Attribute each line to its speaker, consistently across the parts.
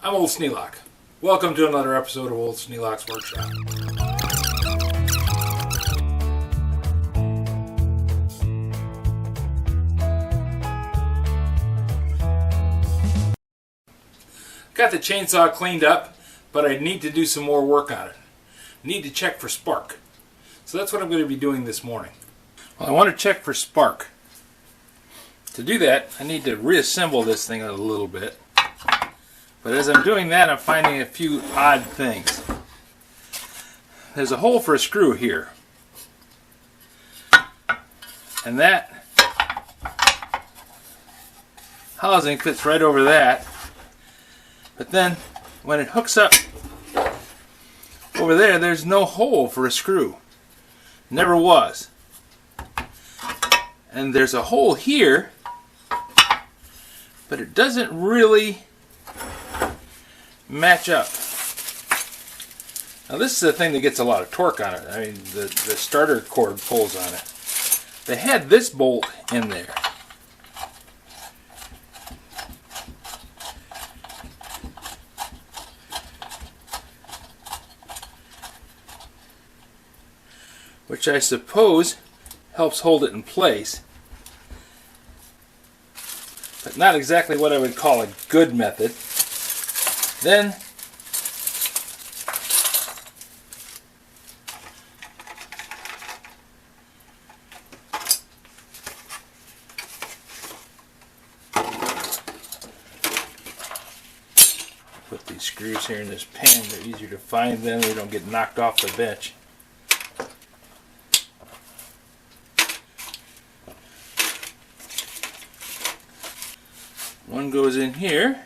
Speaker 1: I'm Old Sneelock. Welcome to another episode of Old Sneelock's Workshop. Got the chainsaw cleaned up, but I need to do some more work on it. Need to check for spark. So that's what I'm going to be doing this morning. Well, I want to check for spark. To do that, I need to reassemble this thing a little bit. But as I'm doing that, I'm finding a few odd things. There's a hole for a screw here. And that housing fits right over that. But then, when it hooks up over there, there's no hole for a screw. Never was. And there's a hole here, but it doesn't really match up. Now this is the thing that gets a lot of torque on it. I mean, the starter cord pulls on it. They had this bolt in there. Which I suppose helps hold it in place. But not exactly what I would call a good method. Then put these screws here in this pan. They're easier to find, then they don't get knocked off the bench. One goes in here.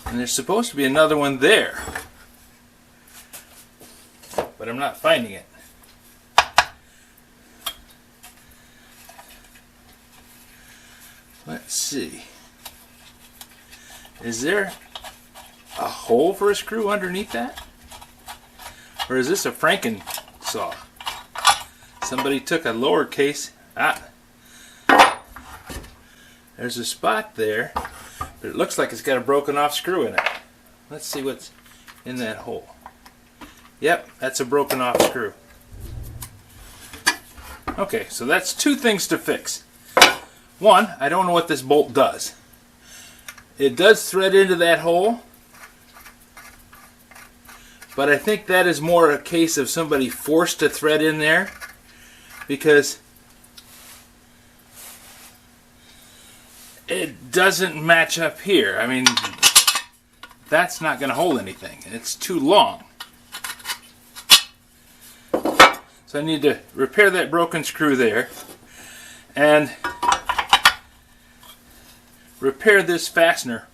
Speaker 1: And there's supposed to be another one there. But I'm not finding it. Let's see. Is there a hole for a screw underneath that? Or is this a Franken saw? Somebody took a lowercase. There's a spot there, but it looks like it's got a broken off screw in it. Let's see what's in that hole. Yep, that's a broken off screw. Okay, so that's two things to fix. One, I don't know what this bolt does. It does thread into that hole, but I think that is more a case of somebody forced to thread in there, because it doesn't match up here. I mean, that's not going to hold anything. It's too long. So I need to repair that broken screw there and repair this fastener.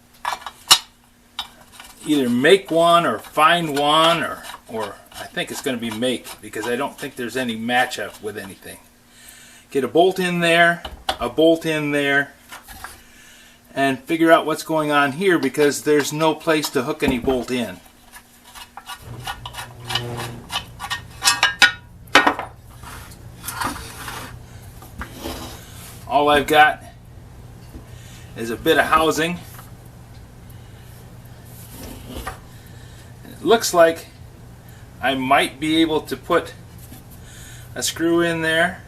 Speaker 1: Either make one or find one, or I think it's going to be make, because I don't think there's any matchup with anything. Get a bolt in there, a bolt in there, and figure out what's going on here, because there's no place to hook any bolt in. All I've got is a bit of housing. It looks like I might be able to put a screw in there.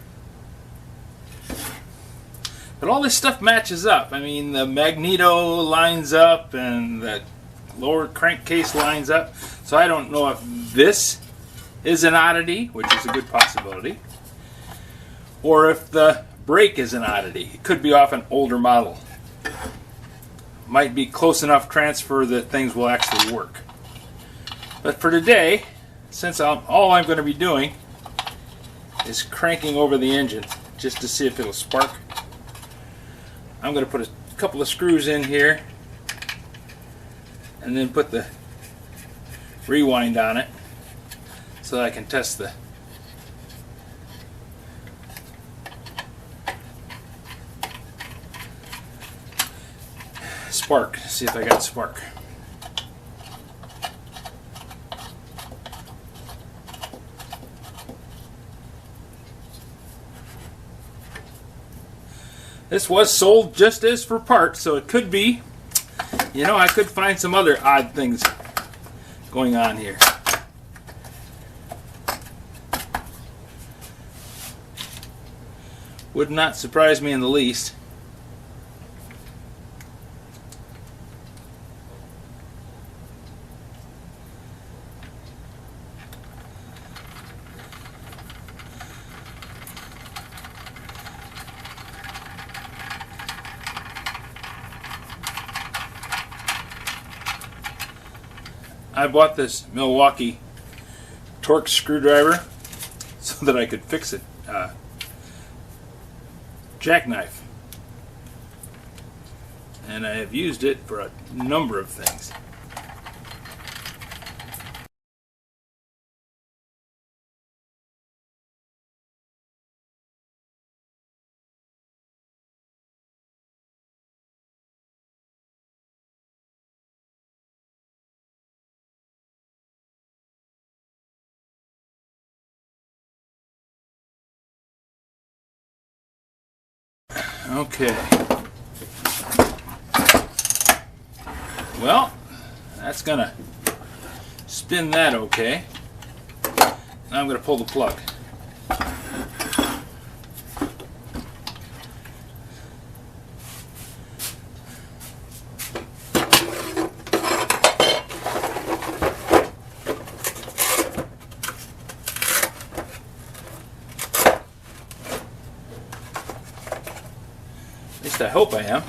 Speaker 1: But all this stuff matches up. I mean, the magneto lines up and the lower crankcase lines up. So I don't know if this is an oddity, which is a good possibility, or if the brake is an oddity. It could be off an older model. Might be close enough transfer that things will actually work. But for today, since all I'm going to be doing is cranking over the engine just to see if it'll spark, I'm going to put a couple of screws in here and then put the rewind on it so that I can test the spark, see if I got spark. This was sold just as for parts, so it could be, you know, I could find some other odd things going on here. Would not surprise me in the least. I bought this Milwaukee Torx screwdriver so that I could fix it. Jackknife. And I have used it for a number of things. Okay. Well, that's gonna spin that okay. Now I'm gonna pull the plug. At least I hope I am.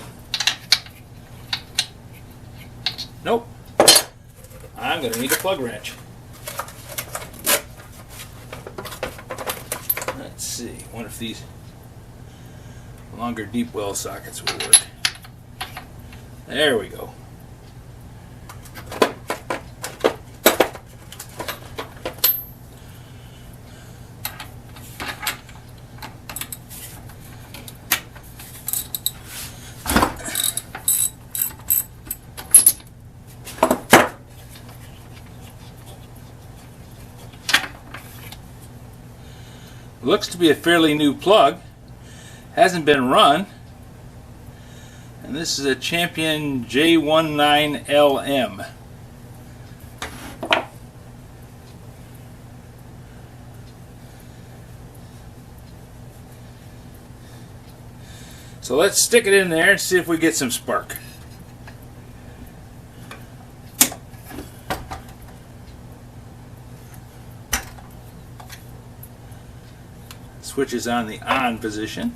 Speaker 1: Nope. I'm going to need a plug wrench. Let's see. Wonder if these longer deep well sockets will work. There we go. Looks to be a fairly new plug. Hasn't been run. And this is a Champion J19LM. So let's stick it in there and see if we get some spark. Switch is on the on position.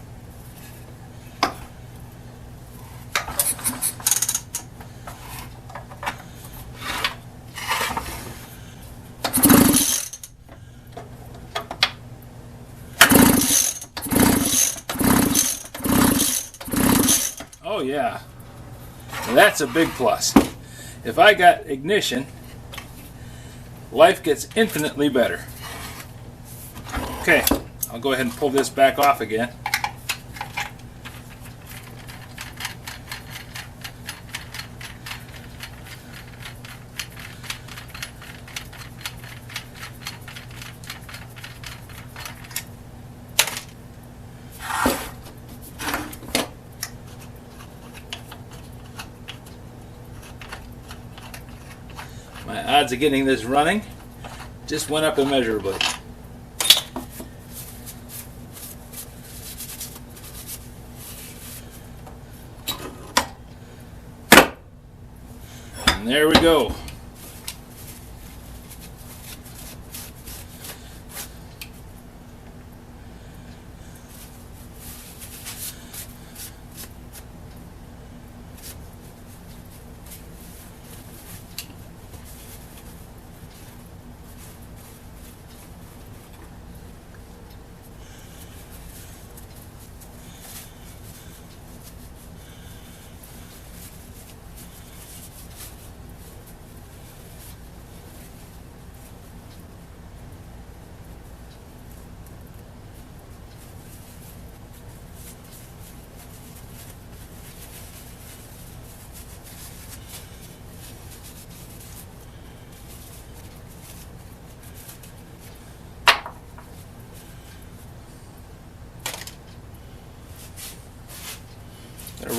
Speaker 1: Oh yeah, that's a big plus. If I got ignition, life gets infinitely better. Okay. I'll go ahead and pull this back off again. My odds of getting this running just went up immeasurably. And there we go.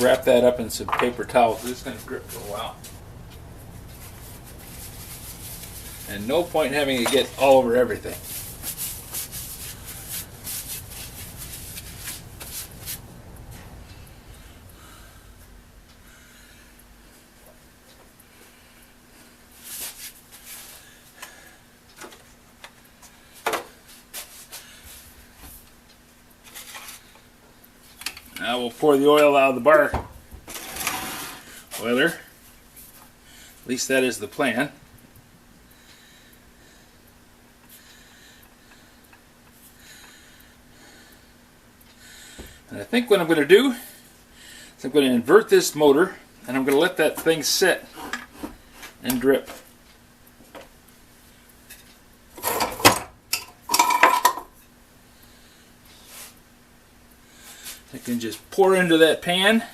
Speaker 1: wrap that up in some paper towels. This is going to grip for a while. And no point in having it get all over everything. Now we'll pour the oil out of the bar oiler. At least that is the plan. And I think what I'm going to do is I'm going to invert this motor and I'm going to let that thing sit and drip. I can just pour into that pan,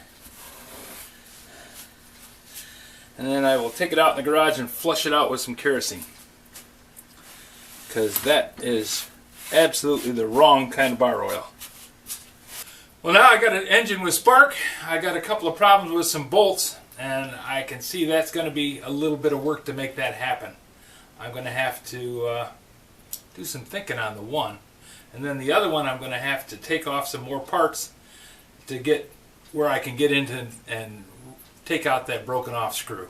Speaker 1: and then I will take it out in the garage and flush it out with some kerosene, because that is absolutely the wrong kind of bar oil. Well, now I got an engine with spark. I got a couple of problems with some bolts, and I can see that's going to be a little bit of work to make that happen. I'm going to have to do some thinking on the one, and then the other one I'm going to have to take off some more parts to get where I can get into and take out that broken off screw.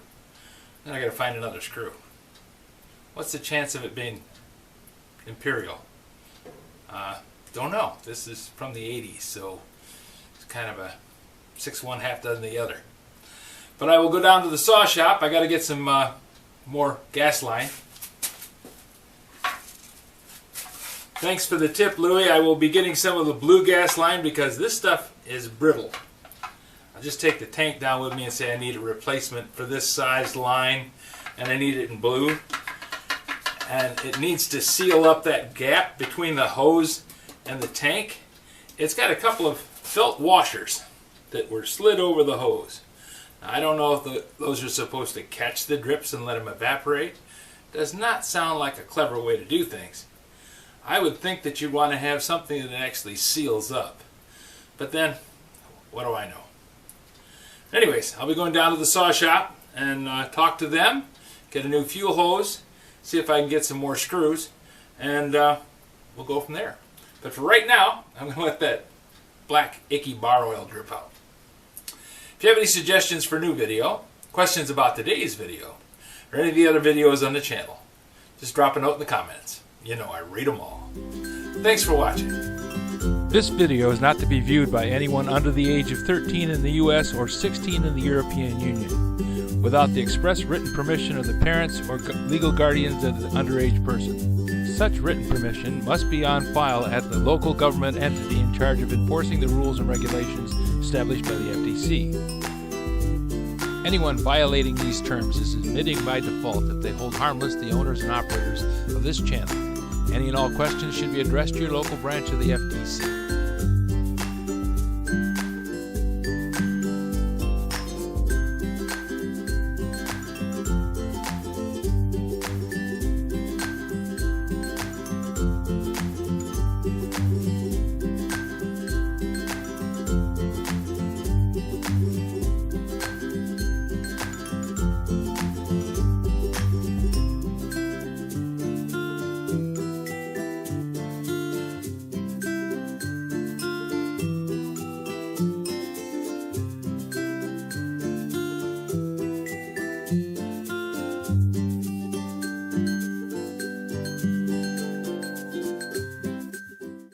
Speaker 1: Then I got to find another screw. What's the chance of it being Imperial? Don't know. This is from the 80s, so it's kind of a 6 1, half dozen the other. But I will go down to the saw shop. I got to get some more gas line. Thanks for the tip, Louie. I will be getting some of the blue gas line because this stuff is brittle. I'll just take the tank down with me and say I need a replacement for this size line, and I need it in blue. And it needs to seal up that gap between the hose and the tank. It's got a couple of felt washers that were slid over the hose. Now, I don't know if those are supposed to catch the drips and let them evaporate. Does not sound like a clever way to do things. I would think that you'd want to have something that actually seals up. But then, what do I know? Anyways, I'll be going down to the saw shop and talk to them, get a new fuel hose, see if I can get some more screws, and we'll go from there. But for right now, I'm going to let that black icky bar oil drip out. If you have any suggestions for a new video, questions about today's video, or any of the other videos on the channel, just drop a note in the comments. You know I read them all. Thanks for watching.
Speaker 2: This video is not to be viewed by anyone under the age of 13 in the U.S. or 16 in the European Union, without the express written permission of the parents or legal guardians of the underage person. Such written permission must be on file at the local government entity in charge of enforcing the rules and regulations established by the FTC. Anyone violating these terms is admitting by default that they hold harmless the owners and operators of this channel. Any and all questions should be addressed to your local branch of the FTC.